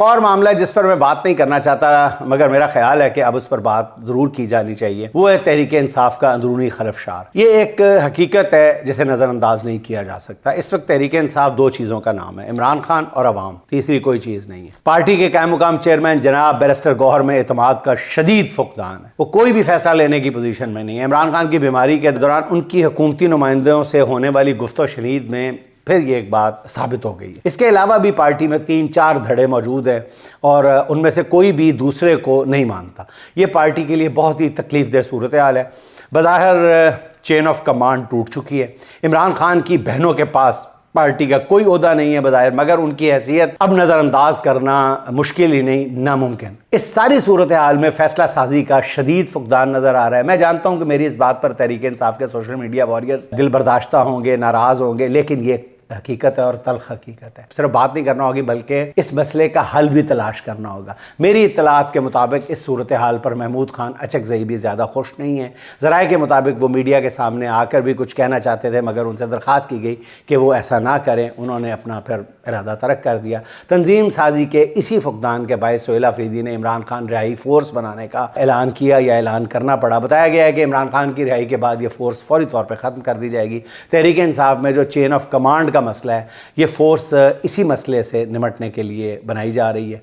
اور معاملہ ہے جس پر میں بات نہیں کرنا چاہتا مگر میرا خیال ہے کہ اب اس پر بات ضرور کی جانی چاہیے، وہ ہے تحریک انصاف کا اندرونی خلفشار۔ یہ ایک حقیقت ہے جسے نظر انداز نہیں کیا جا سکتا۔ اس وقت تحریک انصاف دو چیزوں کا نام ہے، عمران خان اور عوام، تیسری کوئی چیز نہیں ہے۔ پارٹی کے قائم مقام چیئرمین جناب بیرسٹر گوہر میں اعتماد کا شدید فقدان ہے، وہ کوئی بھی فیصلہ لینے کی پوزیشن میں نہیں ہے۔ عمران خان کی بیماری کے دوران ان کی حکومتی نمائندوں سے ہونے والی گفت و شنید میں پھر یہ ایک بات ثابت ہو گئی ہے۔ اس کے علاوہ بھی پارٹی میں 3-4 دھڑے موجود ہیں اور ان میں سے کوئی بھی دوسرے کو نہیں مانتا۔ یہ پارٹی کے لیے بہت ہی تکلیف دہ صورتحال ہے۔ بظاہر چین آف کمانڈ ٹوٹ چکی ہے۔ عمران خان کی بہنوں کے پاس پارٹی کا کوئی عہدہ نہیں ہے بظاہر، مگر ان کی حیثیت اب نظر انداز کرنا مشکل ہی نہیں ناممکن۔ اس ساری صورتحال میں فیصلہ سازی کا شدید فقدان نظر آ رہا ہے۔ میں جانتا ہوں کہ میری اس بات پر تحریک انصاف کے سوشل میڈیا وارئرز دل برداشتہ ہوں گے، ناراض ہوں گے، لیکن یہ حقیقت ہے اور تلخ حقیقت ہے۔ صرف بات نہیں کرنا ہوگی بلکہ اس مسئلے کا حل بھی تلاش کرنا ہوگا۔ میری اطلاعات کے مطابق اس صورتحال پر محمود خان اچکزئی بھی زیادہ خوش نہیں ہیں۔ ذرائع کے مطابق وہ میڈیا کے سامنے آ کر بھی کچھ کہنا چاہتے تھے مگر ان سے درخواست کی گئی کہ وہ ایسا نہ کریں۔ انہوں نے اپنا پھر ارادہ ترک کر دیا۔ تنظیم سازی کے اسی فقدان کے باعث سہیل آفریدی نے عمران خان رہائی فورس بنانے کا اعلان کیا یا اعلان کرنا پڑا۔ بتایا گیا ہے کہ عمران خان کی رہائی کے بعد یہ فورس فوری طور پر ختم کر دی جائے گی۔ تحریک انصاف میں جو چین آف کمانڈ کا مسئلہ ہے، یہ فورس اسی مسئلے سے نمٹنے کے لیے بنائی جا رہی ہے۔